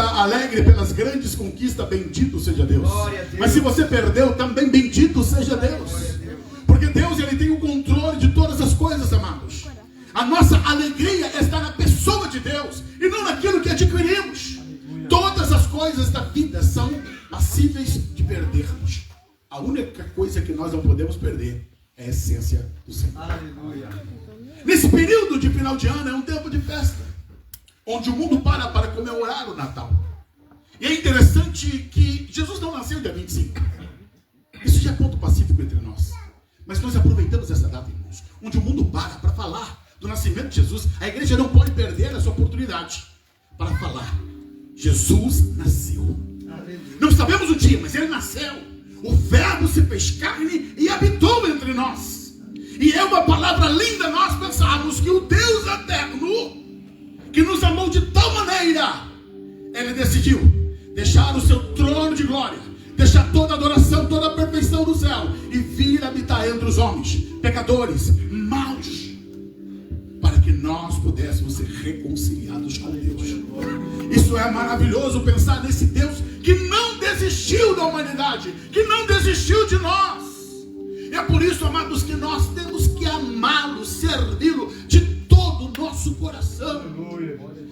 alegre pelas grandes conquistas, bendito seja Deus. Mas se você perdeu, também bendito seja Deus. Porque Deus, Ele tem o controle de todas as coisas, amados. A nossa alegria está na pessoa de Deus e não naquilo que adquirimos. Todas as coisas da vida são passíveis de perdermos. A única coisa que nós não podemos perder é a essência do Senhor. Aleluia. Nesse período de final de ano é um tempo de festa, onde o mundo para comemorar o Natal. E é interessante que Jesus não nasceu dia 25. Isso já é ponto pacífico entre nós. Mas nós aproveitamos essa data, irmãos, onde o mundo para falar do nascimento de Jesus. A igreja não pode perder essa oportunidade para falar. Jesus nasceu. Não sabemos o dia, mas Ele nasceu. O Verbo se fez carne e habitou entre nós. E é uma palavra linda nós pensarmos que o Deus eterno, que nos amou de tal maneira, Ele decidiu deixar o seu trono de glória, deixar toda a adoração, toda a perfeição do céu e vir habitar entre os homens, pecadores, maus, para que nós pudéssemos ser reconciliados com Deus. Isso é maravilhoso, pensar nesse Deus que não desistiu da humanidade, que não desistiu de nós. É por isso, amados, que nós temos que amá-lo, servi-lo de todo o nosso coração.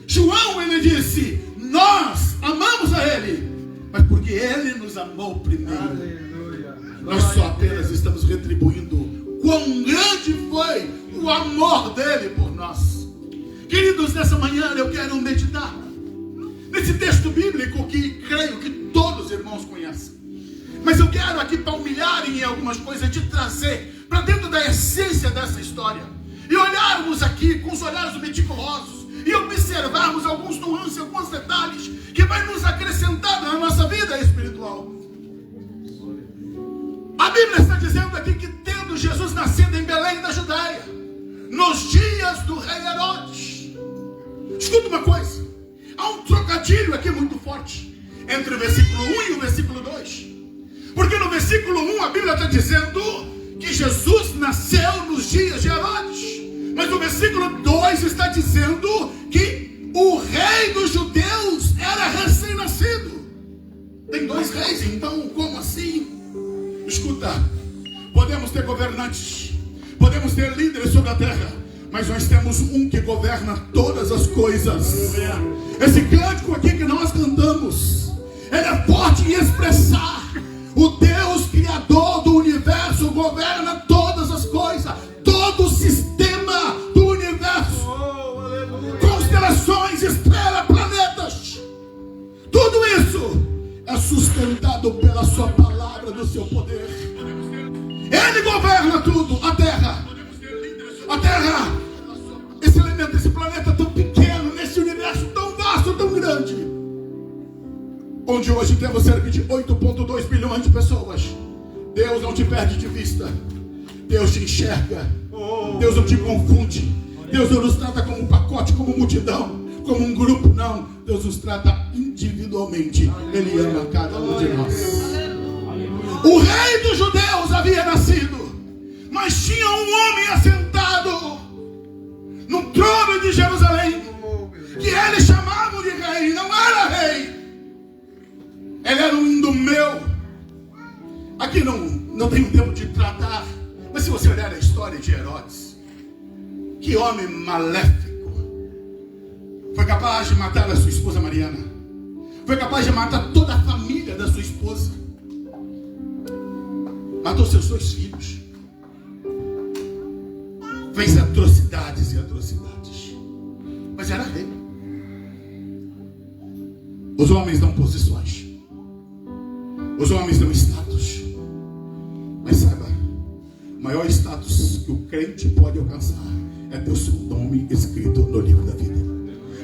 João, ele disse, nós amamos a Ele, mas porque Ele nos amou primeiro. Nós só apenas estamos retribuindo quão grande foi o amor dele por nós. Queridos, nessa manhã eu quero meditar nesse texto bíblico que creio que todos os irmãos conhecem. Mas eu quero aqui palmilhar em algumas coisas, te trazer para dentro da essência dessa história. E olharmos aqui com os olhares meticulosos e observarmos alguns nuances, alguns detalhes que vai nos acrescentar na nossa vida espiritual. A Bíblia está dizendo aqui que tendo Jesus nascido em Belém da Judéia, nos dias do rei Herodes. Escuta uma coisa, há um trocadilho aqui muito forte entre o versículo 1 e o versículo 2. Porque no versículo 1 a Bíblia está dizendo que Jesus nasceu nos dias de Herodes. Mas no versículo 2 está dizendo que o rei dos judeus era recém-nascido. Tem dois reis, então como assim? Escuta, podemos ter governantes, podemos ter líderes sobre a terra, mas nós temos um que governa todas as coisas. Esse cântico aqui que nós cantamos, ele é forte em expressar: o Deus criador do universo governa todas as coisas, todo o sistema do universo, constelações, estrelas, planetas, tudo isso é sustentado pela sua palavra, do seu poder. Ele governa tudo, a terra, esse elemento, esse planeta tão pequeno, nesse universo tão vasto, tão grande, onde hoje temos cerca de 8,2 bilhões de pessoas. Deus não te perde de vista. Deus te enxerga. Deus não te confunde. Deus não nos trata como um pacote, como multidão, como um grupo. Não, Deus nos trata individualmente. Ele ama cada um de nós. O rei dos judeus havia nascido, mas tinha um homem assentado no trono de Jerusalém, que eles chamavam de rei. Não era rei, ele era um indumeu. Aqui não tenho tempo de tratar, mas se você olhar a história de Herodes, que homem maléfico, foi capaz de matar a sua esposa Mariana, foi capaz de matar toda a família da sua esposa, matou seus dois filhos, fez atrocidades e atrocidades, mas era rei. Os homens dão posições, os homens dão status, mas saiba, o maior status que o crente pode alcançar é ter o seu nome escrito no livro da vida.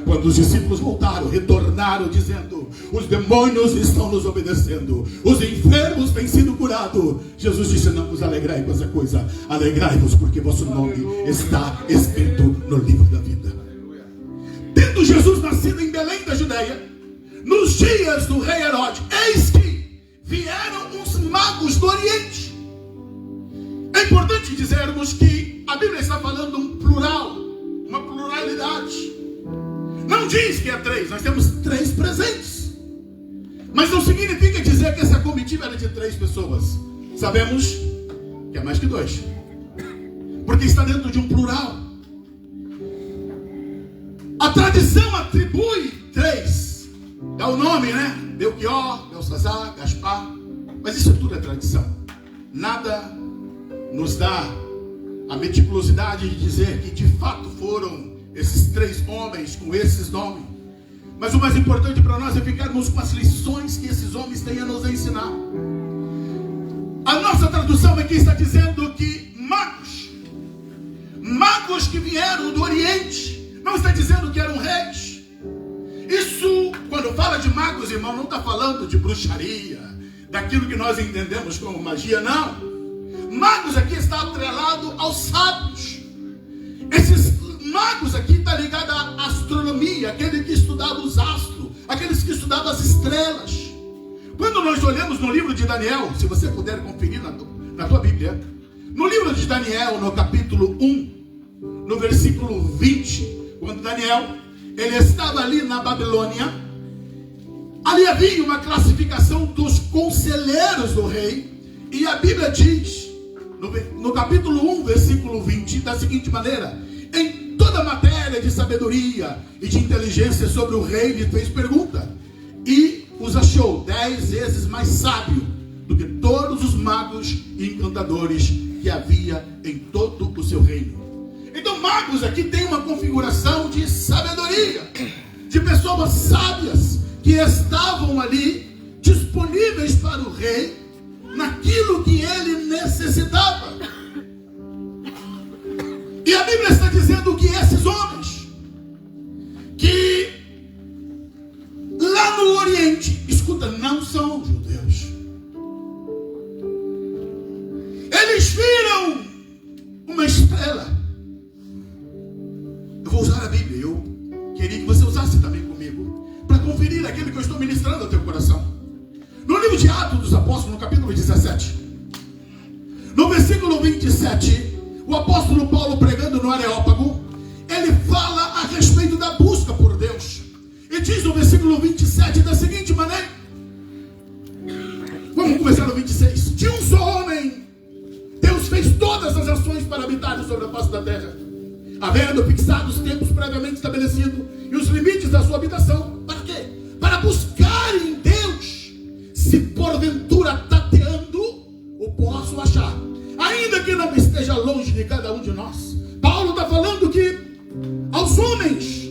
Quando os discípulos voltaram, retornaram dizendo: os demônios estão nos obedecendo, os enfermos têm sido curados. Jesus disse: não vos alegrai com essa coisa, alegrai-vos porque vosso nome está escrito no livro da vida. Tendo Jesus nascido em Belém da Judéia, nos dias do rei Herodes, eis que vieram uns magos do Oriente. É importante dizermos que a Bíblia está falando um plural, uma pluralidade. Não diz que é três, nós temos três presentes. significa dizer que essa comitiva era de 3 pessoas. Sabemos que é mais que 2, porque está dentro de um plural. A tradição atribui 3. Dá o nome, né? Belchior, Belsazar, Gaspar. Mas isso tudo é tradição. Nada nos dá a meticulosidade de dizer que de fato foram esses 3 homens com esses nomes. Mas o mais importante para nós é ficarmos com as lições que esses homens têm a nos ensinar. A nossa tradução aqui está dizendo que magos que vieram do Oriente, não está dizendo que eram reis. Isso, quando fala de magos, irmão, não está falando de bruxaria, daquilo que nós entendemos como magia, não. Magos aqui está atrelado aos sábios. Esses magos aqui está ligado à astronomia, aquele que estudava os astros, aqueles que estudavam as estrelas. Quando nós olhamos no livro de Daniel, se você puder conferir na tua Bíblia, no livro de Daniel, no capítulo 1, no versículo 20, quando Daniel, ele estava ali na Babilônia, ali havia uma classificação dos conselheiros do rei, e a Bíblia diz, no capítulo 1, versículo 20, da seguinte maneira: em toda matéria de sabedoria e de inteligência sobre o rei lhe fez pergunta, e os achou 10 vezes mais sábio do que todos os magos e encantadores que havia em todo o seu reino. Então magos aqui tem uma configuração de sabedoria, de pessoas sábias que estavam ali disponíveis para o rei naquilo que ele necessitava. E a Bíblia está dizendo que esses homens que lá no Oriente, escuta, não são judeus. Eles viram uma estrela. Eu vou usar a Bíblia, eu queria que você usasse também comigo, para conferir aquilo que eu estou ministrando ao teu coração. No livro de Atos dos Apóstolos, no capítulo 17, no versículo 27, o apóstolo Paulo, pregando no Areópago, ele fala a respeito da busca por Deus. E diz no versículo 27 da seguinte maneira. Vamos começar no 26. De um só homem, Deus fez todas as ações para habitar sobre a face da terra, havendo fixado os tempos previamente estabelecidos e os limites da sua habitação. Para quê? Para buscar em Deus, se porventura tateando o posso achar, ainda que não esteja longe de cada um de nós. Paulo está falando que aos homens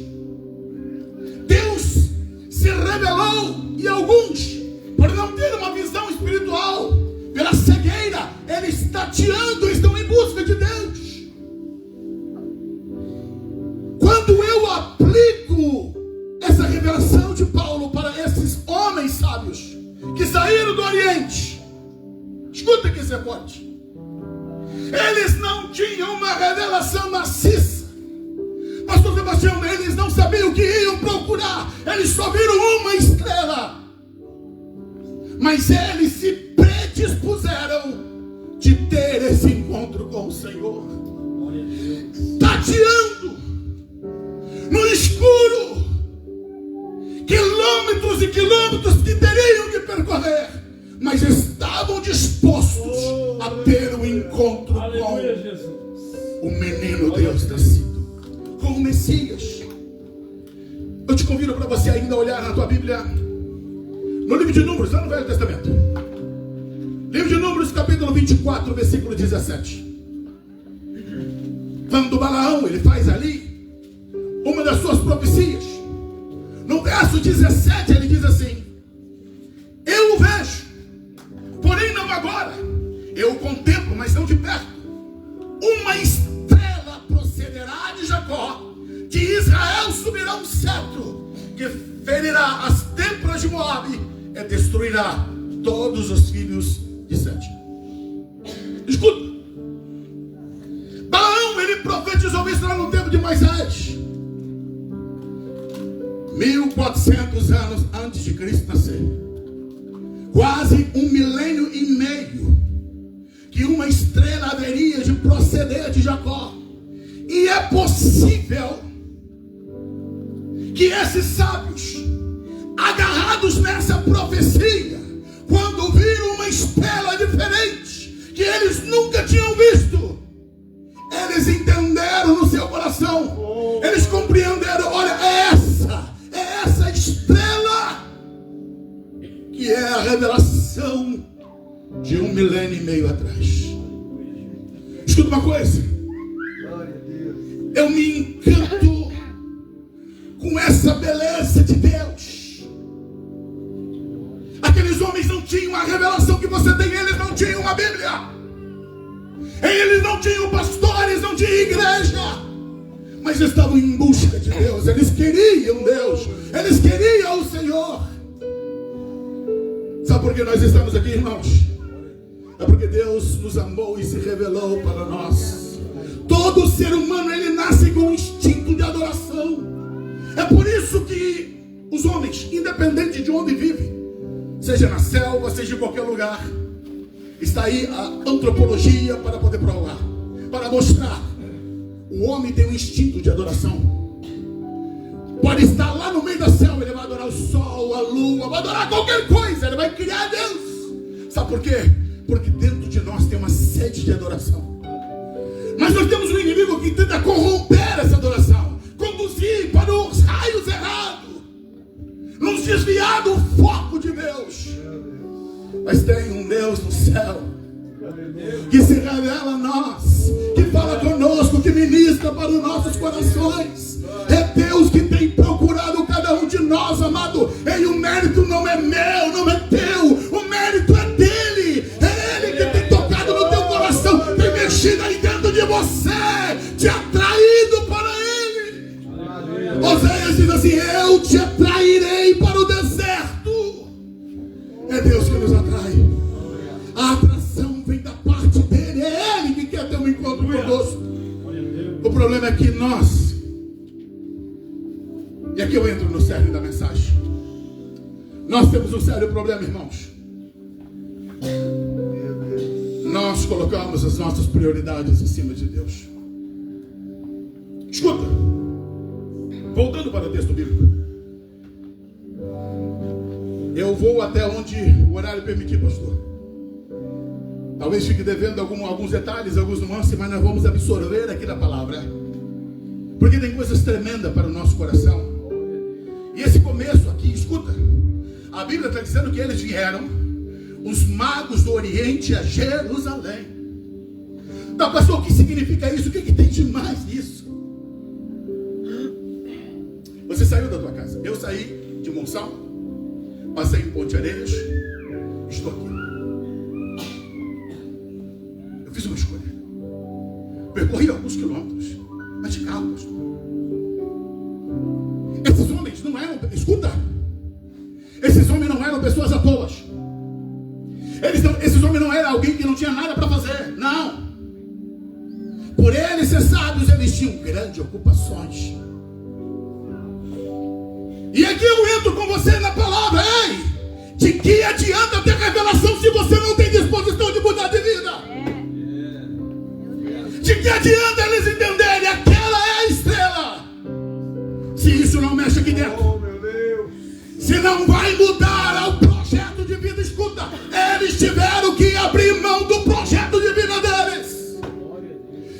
Deus se revelou, e alguns, por não ter uma visão espiritual, pela cegueira, eles tateando, estão em busca de Deus. Quando eu aplico essa revelação de Paulo para esses homens sábios que saíram do Oriente, escuta que isso é forte. Eles não tinham uma revelação maciça. Pastor Sebastião, eles não sabiam o que iam procurar. Eles só viram uma estrela. Mas eles se predispuseram de ter esse encontro com o Senhor. Tateando no escuro, quilômetros e quilômetros que teriam que percorrer, mas estavam dispostos a ter um encontro com o menino Deus nascido, com o Messias. Eu te convido para você ainda olhar na tua Bíblia, no livro de Números, lá no Velho Testamento. Livro de Números, capítulo 24, versículo 17. Quando Balaão, ele faz ali uma das suas profecias, no verso 17 ele diz assim: eu o vejo, porém não agora, eu o contemplo, mas não de perto. Uma estrela procederá de Jacó, de Israel subirá um cetro, que ferirá as têmporas de Moabe e destruirá todos os filhos de Sete. Escuta, Balaão, ele profetizou isso lá no tempo de Moisés, 1400 anos antes de Cristo nascer, quase 1 milênio e meio, que uma estrela haveria de proceder de Jacó. E é possível que esses sábios, agarrados baseados nessa profecia, quando viram uma estrela diferente, que eles nunca tinham visto, eles entenderam no seu coração, eles compreenderam: olha, é essa estrela que é a revelação de 1 milênio e meio atrás. Escuta uma coisa, eu me encanto com essa beleza de Deus. Aqueles homens não tinham a revelação que você tem, eles não tinham uma Bíblia, eles não tinham pastores, não tinham igreja, mas estavam em busca de Deus. Eles queriam Deus, eles queriam o Senhor. Sabe por que nós estamos aqui, irmãos? É porque Deus nos amou e se revelou para nós. Todo ser humano, ele nasce com um instinto de adoração. É por isso que os homens, independente de onde vivem, seja na selva, seja em qualquer lugar, está aí a antropologia para poder provar, para mostrar. O homem tem um instinto de adoração. Pode estar lá no meio da selva, ele vai adorar o sol, a lua, vai adorar qualquer coisa, ele vai criar Deus. Sabe por quê? Porque dentro de nós tem uma sede de adoração. Mas nós temos um inimigo que tenta corromper essa adoração, conduzir para os raios errados, nos desviar do foco de Deus. Mas tem um Deus no céu que se revela a nós, que fala conosco, que ministra para os nossos corações. É Deus que tem procurado cada um de nós, amado. E o mérito não é meu, não é teu, o mérito é dele. É ele que tem tocado no teu coração, tem mexido aí dentro de você, te atraído para ele. Oséias diz assim: eu te atrairei para o deserto. É Deus que nos atrai. A atração vem da parte dele, é ele que quer ter um encontro conosco. O problema é que nós, e aqui eu entro no cerne da mensagem, nós temos um sério problema, irmãos. Nós colocamos as nossas prioridades em cima de Deus. Escuta, voltando para o texto bíblico, eu vou até onde o horário permitir, pastor. Talvez fique devendo alguns detalhes, alguns nuances, mas nós vamos absorver aqui da palavra, porque tem coisas tremendas para o nosso coração. E esse começo aqui, escuta, a Bíblia está dizendo que eles vieram, os magos do Oriente, a Jerusalém. Então, pastor, o que significa isso? O que tem de mais nisso? Você saiu da tua casa, eu saí de Monção, passei em Ponte Areias, estou aqui. Eu fiz uma escolha, percorri alguns quilômetros, mas de carro, pastor. Esses homens não eram, escuta, esses homens não eram pessoas à toa. Esses homens não eram alguém que não tinha nada para fazer, não. Por eles ser sábios, eles tinham grandes ocupações. E aqui eu entro com você na palavra. Ei, de que adianta ter revelação se você não tem disposição de mudar de vida? De que adianta eles entenderem aquela é a estrela, se isso não mexe aqui dentro? Se não vai mudar o projeto de vida? Escuta, eles tiveram que abrir mão do projeto de vida deles.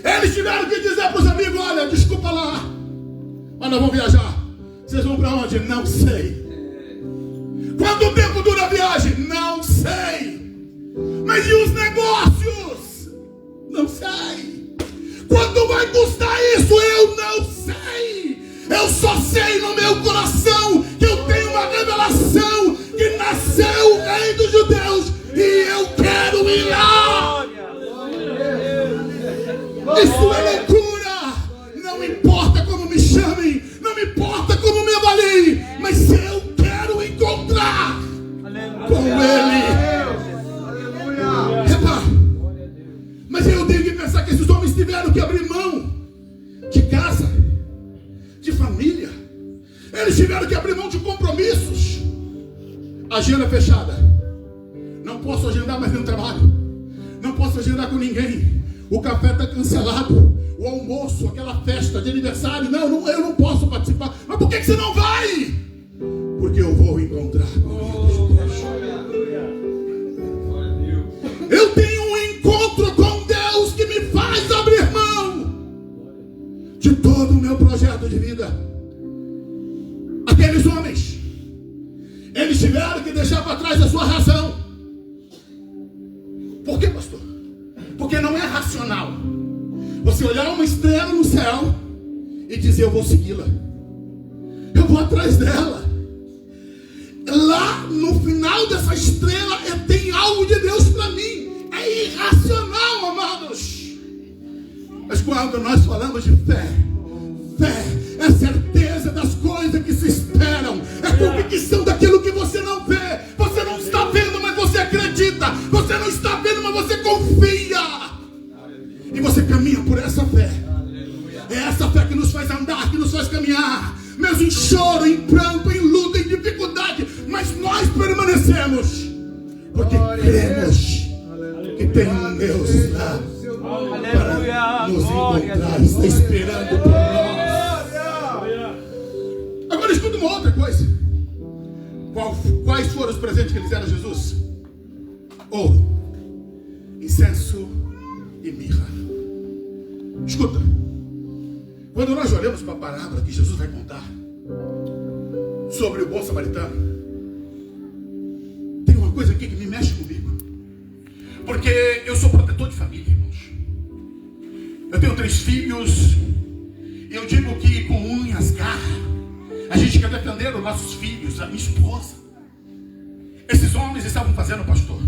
Eles tiveram que dizer para os amigos: olha, desculpa lá, mas nós vamos viajar. Vocês vão para onde? Não sei. Quanto tempo dura a viagem? Não sei. Mas e os negócios? Não sei. Quanto vai custar isso? Eu não sei. Eu só sei no meu coração que eu tenho uma revelação que nasceu o rei dos judeus e eu quero ir lá. Isso é loucura. Não importa como me chamem, não importa como me avaliem, mas eu quero encontrar com ele. Epa. Mas eu tenho que pensar que esses homens tiveram que abrir mão de casa, de família. Eles tiveram que abrir mão de compromissos. Agenda fechada. Não posso agendar mais nenhum trabalho. Não posso agendar com ninguém. O café está cancelado. O almoço, aquela festa de aniversário. Não, eu não posso participar. Mas por que você não vai? Porque eu vou encontrar com Eles tiveram que deixar para trás a sua razão. Por quê, pastor? Porque não é racional você olhar uma estrela no céu e dizer: eu vou segui-la, eu vou atrás dela. Lá no final dessa estrela tem algo de Deus para mim. É irracional, amados. Mas quando nós falamos de fé, fé é certeza das coisas que se esperam, é convicção daquilo que você não vê. Você não está vendo, mas você acredita. Você não está vendo, mas você confia. E você caminha por essa fé. É essa fé que nos faz andar, que nos faz caminhar, mesmo em choro, em pranto, em luta, em dificuldade. Mas nós permanecemos, porque cremos que tem um Deus lá para nos encontrar, está esperando por nós. Agora escuta uma outra coisa. Quais foram os presentes que eles deram a Jesus? Ouro, incenso e mirra. Escuta, quando nós olhamos para a parábola que Jesus vai contar sobre o bom samaritano, tem uma coisa aqui que me mexe comigo, porque eu sou protetor de família, irmãos. Eu tenho 3 filhos e eu digo que com unhas, garra, a gente quer defender os nossos filhos, a minha esposa. Esses homens estavam fazendo, pastor,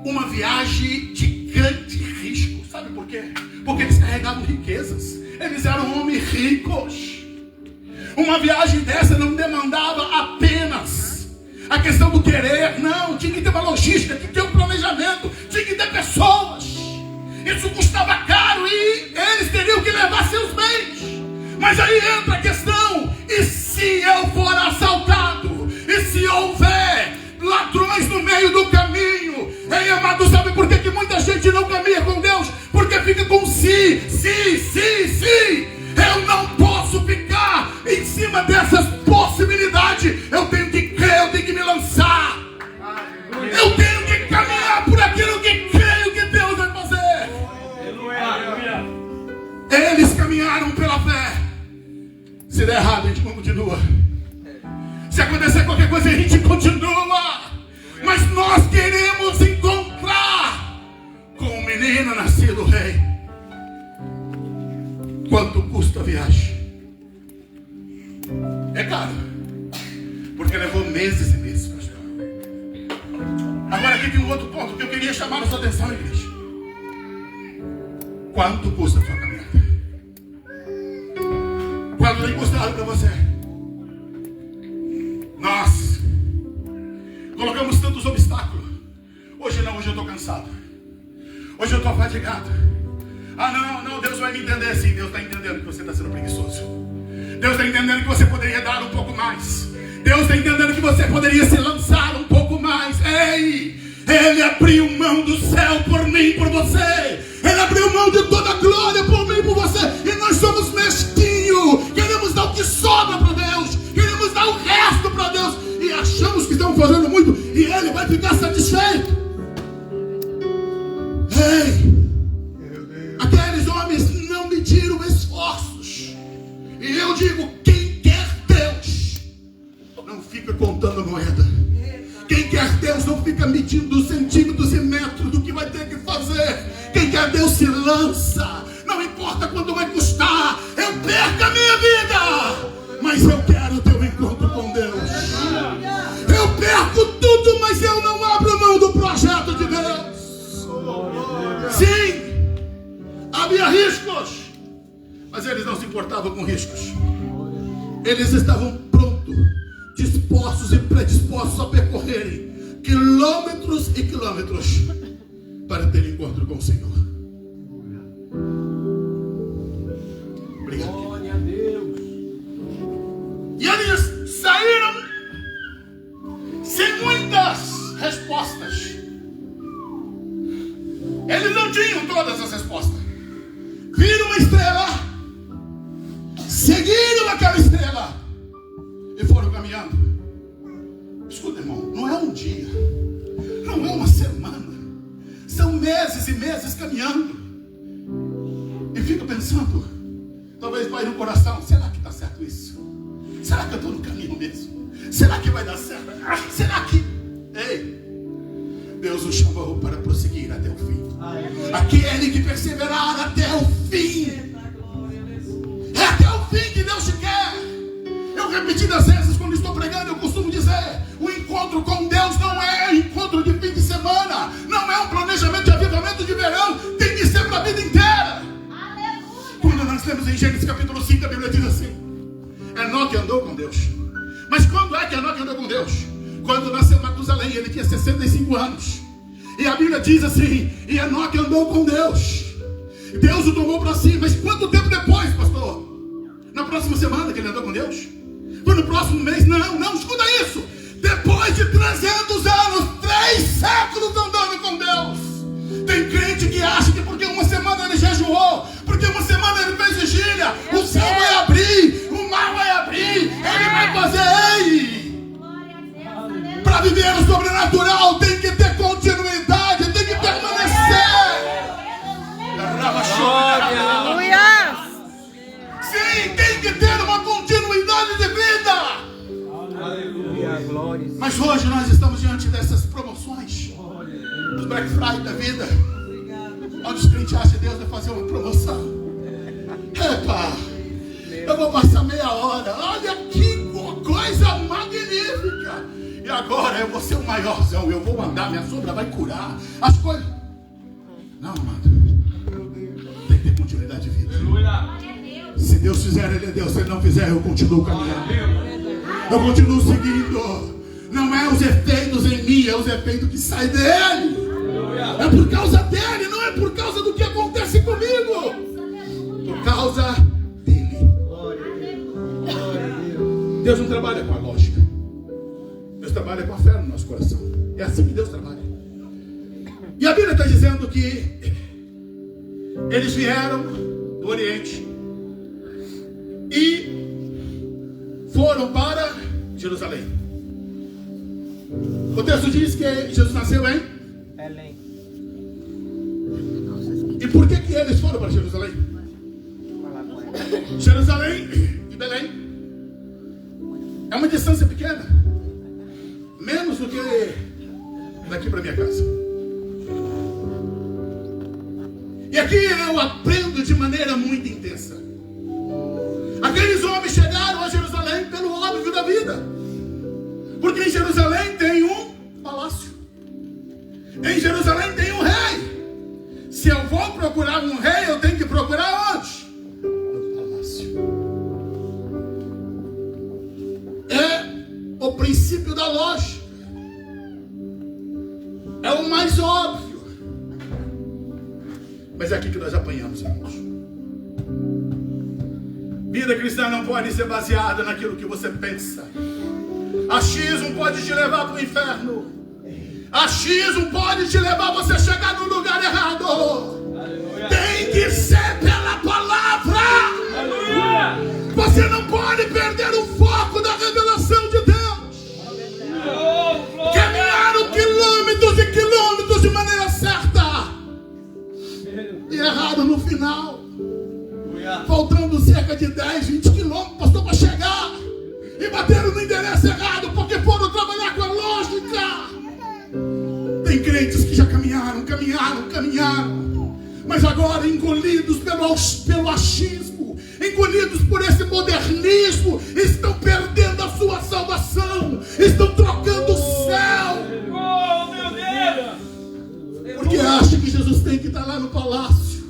uma viagem de grande risco. Sabe por quê? Porque eles carregavam riquezas. Eles eram homens ricos. Uma viagem dessa não demandava apenas a questão do querer. Não, tinha que ter uma logística, tinha que ter um planejamento, tinha que ter pessoas. Isso custava caro e eles teriam que levar seus bens. Mas aí entra a questão: e se eu for assaltado? E se houver ladrões no meio do caminho? Ei, amado, sabe por que muita gente não caminha com Deus? Porque fica com si. Eu não posso ficar em cima dessas possibilidades. Eu tenho que crer, eu tenho que me lançar. Eu tenho que caminhar por aquilo que creio que Deus vai fazer. Eles caminharam pela fé. Se der errado, a gente continua. Se acontecer qualquer coisa, a gente continua. Mas nós queremos encontrar com o menino nascido rei. Quanto custa a viagem? É caro, porque levou meses e meses, pastor. Agora aqui tem um outro ponto que eu queria chamar a sua atenção, igreja. Quanto custa a sua caminhada? Quanto tem custado para você? Nós colocamos tantos obstáculos. Hoje não, hoje eu estou cansado. Hoje eu estou fadigado. Não, Deus vai me entender. Sim, Deus está entendendo que você está sendo preguiçoso. Deus está entendendo que você poderia dar um pouco mais. Deus está entendendo que você poderia se lançar um pouco mais. Ei, Ele abriu mão do céu por mim e por você. Ele abriu mão de toda a glória por mim e por você. E nós somos mesquinhos. Queremos dar o que sobra para Deus. Queremos dar o resto para Deus. E achamos que estamos fazendo muito. E Ele vai ficar satisfeito. Ei, aqueles homens não mediram esforços. E eu digo: quem quer Deus não fica contando moeda. Quem quer Deus não fica medindo centímetros e metros do que vai ter que fazer. Quem quer Deus se lança. Não importa quanto vai custar. Eu perco a minha vida, mas eu quero ter um encontro com Deus. Eu perco tudo, mas eu não abro mão do projeto de Deus. Sim, havia riscos, mas eles não se importavam com riscos. Eles estavam prontos, dispostos e predispostos a percorrerem quilômetros e quilômetros para ter encontro com o Senhor. Obrigado. Glória a Deus. E eles saíram sem muitas respostas. Eles não tinham todas as respostas. Viram uma estrela, seguiram aquela estrela e foram caminhando. Escuta, irmão, não é um dia, não é uma semana, são meses e meses caminhando. E fica pensando, talvez vai no coração: será que está certo isso? Será que eu estou no caminho mesmo? Será que vai dar certo? Será que... Ei, Deus nos chamou para prosseguir até o fim. Aquele que perseverar até o fim. É até o fim que Deus te quer. Eu repetidas vezes quando estou pregando, eu costumo dizer: o encontro com Deus não é um encontro de fim de semana, não é um planejamento de avivamento de verão, tem que ser para a vida inteira. Quando nós temos em Gênesis capítulo 5, a Bíblia diz assim: Enoque andou com Deus. Mas quando é que Enoque andou com Deus? Quando nasceu Matusalém, ele tinha 65 anos. E a Bíblia diz assim: e Enoque andou com Deus. Deus o tomou para si. Mas quanto tempo depois, pastor? Na próxima semana que ele andou com Deus? Foi no próximo mês? Não, escuta isso. Depois de 300 anos, 3 séculos andando com Deus. Tem crente que acha que porque uma semana ele jejuou, porque uma semana ele fez vigília, o céu vai abrir, o mar vai abrir, ele vai fazer. Para viver o sobrenatural tem que ter continuidade, tem que permanecer. Aleluia! Sim, tem que ter uma continuidade de vida. Aleluia, glória. Mas hoje nós estamos diante dessas promoções, dos Black Friday da vida, onde os crentes acham que Deus vai fazer uma promoção. Epa, eu vou passar meia hora, olha que coisa magnífica. E agora eu vou ser o maiorzão, eu vou andar, minha sombra vai curar as coisas. Não, amado, tem que ter continuidade de vida. Se Deus fizer, Ele é Deus. Se Ele não fizer, eu continuo caminhando, eu continuo seguindo. Não é os efeitos em mim, é os efeitos que saem dele. É por causa dele, não é por causa do que acontece comigo, por causa dele. Deus não trabalha com a lógica, Deus trabalha com a fé no nosso coração. É assim que Deus trabalha. E a Bíblia está dizendo que eles vieram do Oriente e foram para Jerusalém. O texto diz que Jesus nasceu em Belém. E por que eles foram para Jerusalém? Jerusalém e Belém é uma distância pequena, menos do que daqui para minha casa. E aqui eu aprendo de maneira muito intensa. Aqueles homens chegaram a Jerusalém pelo óbvio da vida, porque em Jerusalém tem um palácio, em Jerusalém tem um rei. Se eu vou procurar um rei, eu tenho que procurar onde? No palácio. É o princípio da lógica, é o mais óbvio. Mas é aqui que nós apanhamos, irmãos. Vida cristã não pode ser baseada naquilo que você pensa. Achismo pode te levar para o inferno. Achismo pode te levar a você chegar no lugar errado. Aleluia. Tem que ser pela palavra. Aleluia. Você não pode perder o foco da revelação de Deus. Caminharam quilômetros e quilômetros de maneira certa e erraram no final, faltando cerca de 10, 20 quilômetros, pastor, para chegar, e bateram no endereço errado, porque foram trabalhar com a lógica. Tem crentes que já caminharam, mas agora engolidos pelo achismo, engolidos por esse modernismo, estão perdendo a sua salvação, estão trocando o céu. Oh, meu Deus! Porque acha que Jesus tem que estar lá no palácio,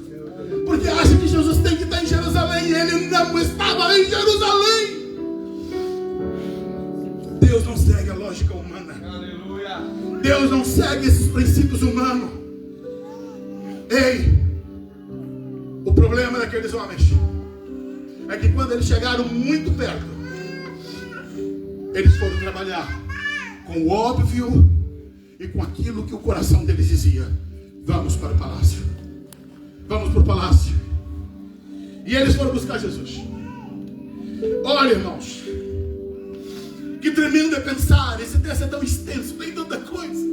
porque acha que Jesus tem que estar em Jerusalém, e ele não estava em Jerusalém. Deus não segue a lógica humana. Aleluia. Deus não segue esses princípios humanos. Ei, o problema daqueles homens é que quando eles chegaram muito perto, eles foram trabalhar com o óbvio e com aquilo que o coração deles dizia: vamos para o palácio, vamos para o palácio. E eles foram buscar Jesus. Olha, irmãos, que tremendo é pensar, esse texto é tão extenso, tem tanta coisa.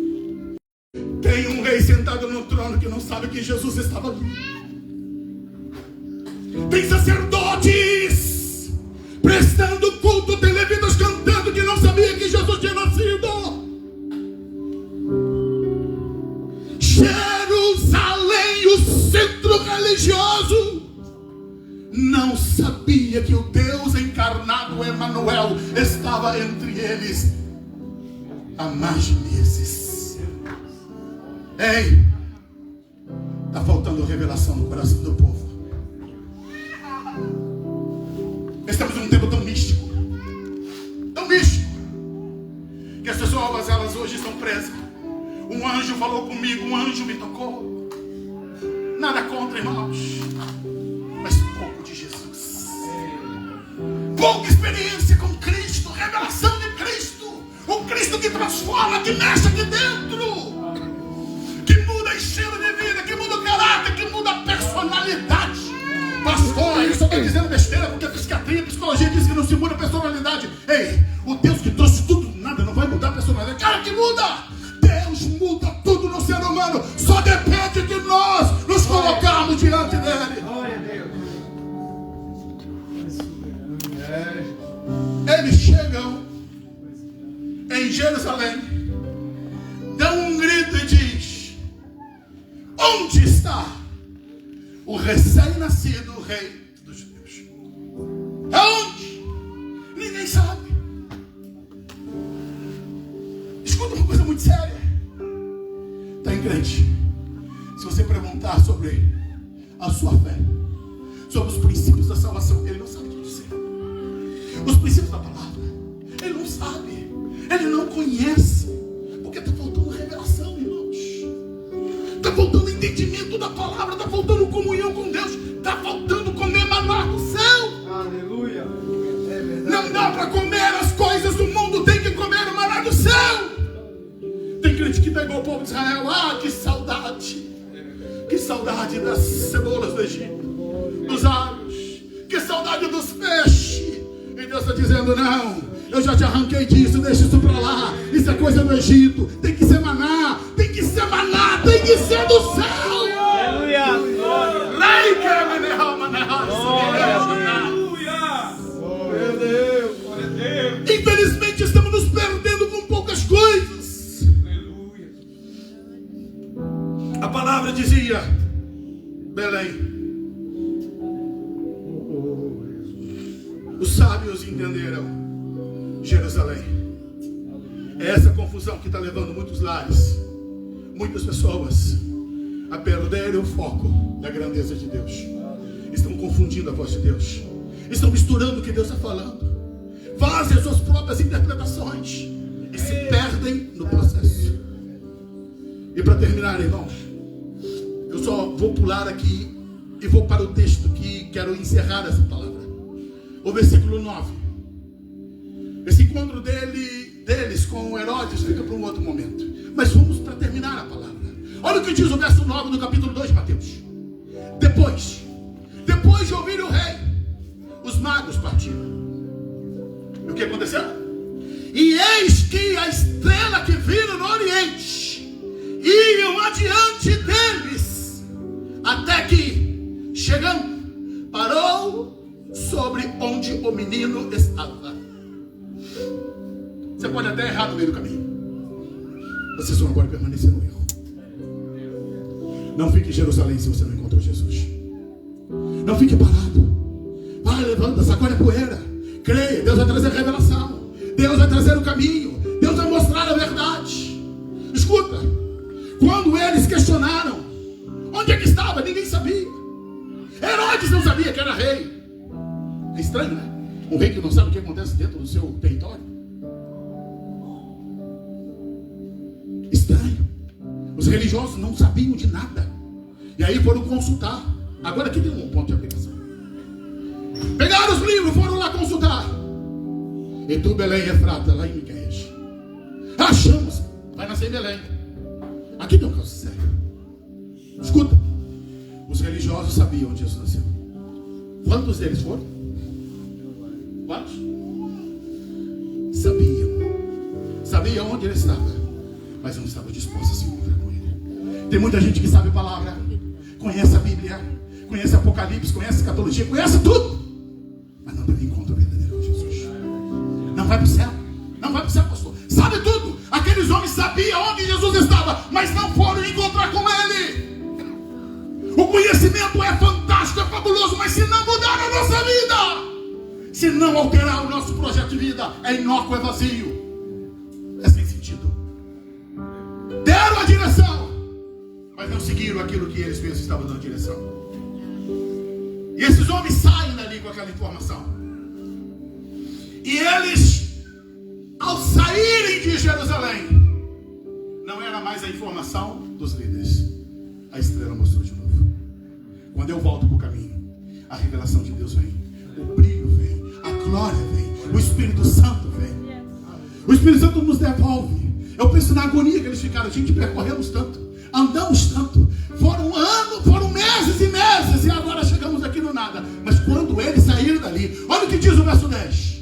Tem um rei sentado no trono que não sabe que Jesus estava ali. Tem sacerdotes prestando culto, tem levitas cantando que não sabia que dia que o Deus encarnado, Emanuel, estava entre eles há mais de meses. Ei, está faltando revelação no coração do povo. Estamos num tempo tão místico, que as pessoas, elas hoje estão presas. Um anjo falou comigo, um anjo me tocou. Nada contra, irmãos, mas pouco de Jesus, pouca experiência com Cristo, revelação de Cristo, o Cristo que transforma, que mexe aqui dentro, que muda estilo de vida, que muda o caráter, que muda a personalidade. Pastor, eu só estou dizendo besteira, porque a psiquiatria, a psicologia diz que não se muda a personalidade. Ei, o Deus que trouxe tudo, nada, não vai mudar a personalidade. Cara, que muda! Deus muda tudo no ser humano, só depende de nós nos colocarmos diante dele. Glória a Deus. Eles chegam em Jerusalém, dão um grito e diz: onde está o recém-nascido rei dos judeus? Aonde? Ninguém sabe. Escuta uma coisa muito séria. Tem crente, se você perguntar sobre a sua fé, sobre os princípios da salvação, ele não sabe o que dizer. Os princípios da palavra, ele não sabe, ele não conhece, porque está faltando revelação, irmãos. Está faltando entendimento da palavra, está faltando comunhão com Deus, está faltando comer maná do céu. Aleluia. É verdade. Não dá para comer as coisas do mundo, tem que comer o maná do céu. Tem crente que está igual o povo de Israel. Ah, que saudade! Que saudade das cebolas do Egito, dos alhos, que saudade dos peixes. E Deus está dizendo: não, eu já te arranquei disso, deixa isso para lá. Isso é coisa do Egito, tem que ser maná, tem que ser maná, tem que ser do céu. Aleluia. Meu Deus. Infelizmente estamos nos perdendo com poucas coisas. A palavra dizia: Belém, os sábios entenderam Jerusalém. É essa confusão que está levando muitos lares, muitas pessoas a perderem o foco da grandeza de Deus. Estão confundindo a voz de Deus, estão misturando o que Deus está falando, fazem as suas próprias interpretações e se perdem no processo. E para terminar, irmãos, eu só vou pular aqui e vou para o texto que quero encerrar essa palavra. O versículo 9. Esse encontro deles com Herodes fica para um outro momento. Mas vamos para terminar a palavra. Olha o que diz o verso 9 do capítulo 2 de Mateus. Depois de ouvir o rei, os magos partiram. E o que aconteceu? E eis que a estrela que viram no oriente iam adiante deles, até que, chegando, parou sobre onde o menino estava. Você pode até errar no meio do caminho. Vocês vão agora permanecer no erro. Não fique em Jerusalém se você não encontrou Jesus. Não fique parado. Vai, levanta, sacode a poeira. Creia, Deus vai trazer revelação. Deus vai trazer o caminho. Deus vai mostrar a verdade. Escuta. Quando eles questionaram onde é que estava, ninguém sabia. Herodes não sabia que era rei. É estranho, né? Um rei que não sabe o que acontece dentro do seu território. Estranho. Os religiosos não sabiam de nada. E aí foram consultar. Agora aqui tem um ponto de aplicação. Pegaram os livros, foram lá consultar. E tu, Belém, Efrata, lá em Miqueias. Achamos. Vai nascer em Belém. Aqui tem um caso sério. Escuta. Os religiosos sabiam onde Jesus nasceu. Quantos deles foram? Quantos? Sabiam onde ele estava, mas não estavam dispostos a se encontrar com ele. Tem muita gente que sabe a palavra, conhece a Bíblia, conhece Apocalipse, conhece a escatologia, conhece tudo, mas não teve encontro verdadeiro com Jesus. Não vai para o céu. Não vai para o céu, pastor. Sabe tudo. Aqueles homens sabiam onde Jesus estava, mas não foram encontrar com ele. O conhecimento é fantástico, é fabuloso, mas se não mudar a nossa vida, se não alterar o nosso projeto de vida, é inócuo, é vazio, é sem sentido. Deram a direção, mas não seguiram aquilo que eles mesmos estavam dando a direção. E esses homens saem dali com aquela informação. E eles, ao saírem de Jerusalém, não era mais a informação dos líderes. A estrela mostrou de novo. Quando eu volto para o caminho, a revelação de Deus vem, o brilho vem, a glória vem, o Espírito Santo vem. O Espírito Santo nos devolve. Eu penso na agonia que eles ficaram. Gente, percorremos tanto, andamos tanto, foram anos, foram meses e meses, e agora chegamos aqui no nada. Mas quando eles saíram dali, olha o que diz o verso 10.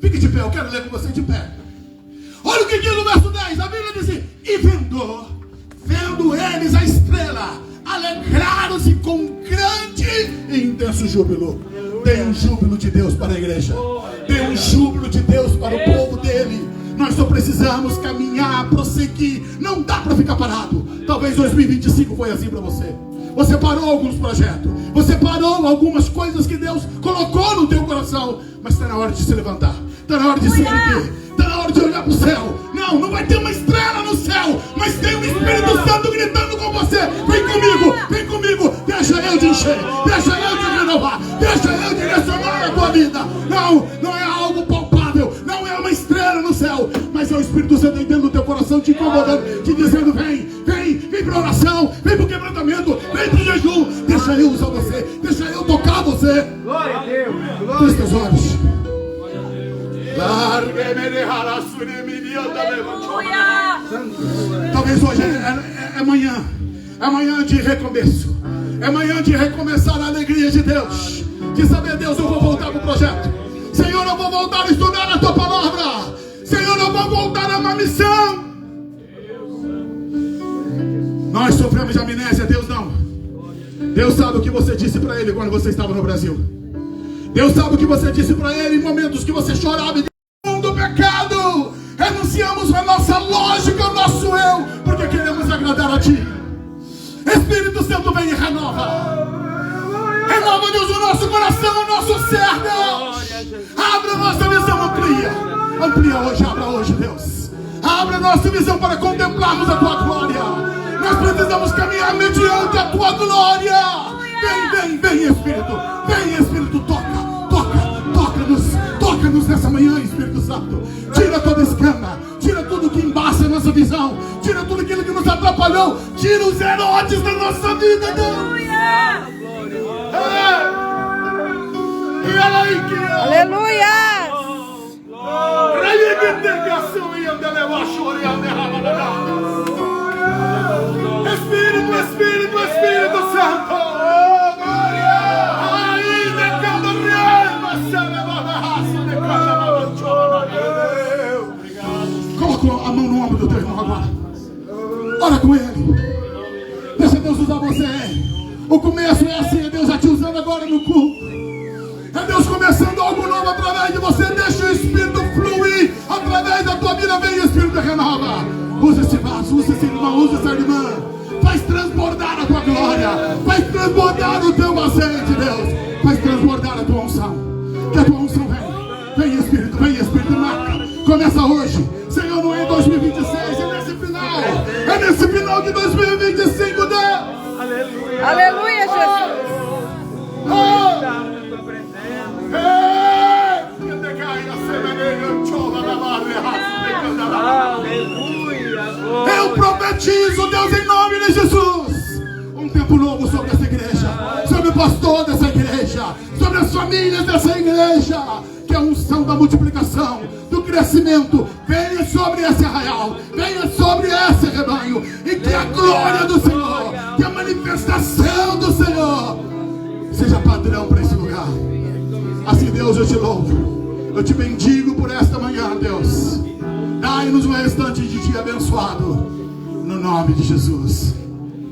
Fique de pé, eu quero ler com você de pé. Olha o que diz o verso 10. A Bíblia diz assim: e vendo eles a estrela, alegraram-se com grande e intenso júbilo. Tem um júbilo de Deus para a igreja, tem um júbilo de Deus para o povo dele. Nós só precisamos caminhar, prosseguir. Não dá para ficar parado. Talvez 2025 foi assim para você. Você parou alguns projetos, você parou algumas coisas que Deus colocou no teu coração, mas está na hora de se levantar, está na hora de se erguer, está na hora de olhar para o céu. Não vai ter uma estrela no céu, mas tem um Espírito Santo gritando com você: vem comigo, deixa eu te encher, deixa eu te renovar, deixa eu direcionar a tua vida. Não é algo palpável, não é uma estrela no céu, mas é o Espírito Santo dentro do teu coração te incomodando, te dizendo: vem para oração, vem para o quebrantamento, vem para o jejum, deixa eu usar você, deixa eu tocar você. Glória a Deus. Feche teus olhos. Talvez hoje é manhã de recomeço, é manhã de recomeçar a alegria de Deus, de saber: Deus, eu vou voltar para o projeto. Senhor, eu vou voltar a estudar a tua palavra. Senhor, eu vou voltar a uma missão. Nós sofremos de amnésia, Deus não. Deus sabe o que você disse para ele quando você estava no Brasil. Deus sabe o que você disse para ele em momentos que você chorava e disse: do pecado, renunciamos a nossa lógica, o nosso eu, porque queremos agradar a ti. Espírito Santo, vem e renova. Renova, Deus, o nosso coração, o nosso ser, Deus. Abra a nossa visão, amplia hoje, abra hoje, Deus. Abra a nossa visão para contemplarmos a tua glória. Nós precisamos caminhar mediante a tua glória. Vem Espírito, toca-nos nessa manhã, Espírito Santo. Tira toda escama, tira tudo que embaça a nossa visão, tira tudo aquilo que nos atrapalhou, tira os Herodes da nossa vida, Deus. Aleluia! Espírito Santo. Coloca a mão no ombro do teu irmão agora. Ora com ele. Deixa Deus usar você. O começo é assim, é Deus já te usando agora no culto. É Deus começando algo novo através de você. Deixa o Espírito fluir através da tua vida. Vem, Espírito, renova. Usa esse vaso, usa esse irmão, usa essa irmã. Faz transbordar a tua glória. Faz transbordar o teu azeite, Deus. Faz transbordar a tua unção. Que a tua unção venha. Vem, Espírito, marca. Começa hoje. Senhor, não é em 2026, é nesse final. É nesse final de 2025, Deus. Aleluia. Aleluia, Jesus. Eu profetizo, Deus, em nome de Jesus, um tempo novo sobre essa igreja, sobre o pastor dessa igreja, sobre as famílias dessa igreja. Que a unção da multiplicação, do crescimento, venha sobre esse arraial, venha sobre esse rebanho, e que a glória do Senhor, que a manifestação do Senhor seja padrão para esse lugar. Assim, Deus, eu te louvo, eu te bendigo por esta manhã, Deus. Dai-nos um restante de dia abençoado, no nome de Jesus,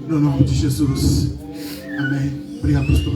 no nome de Jesus. Amém. Obrigado, pastor.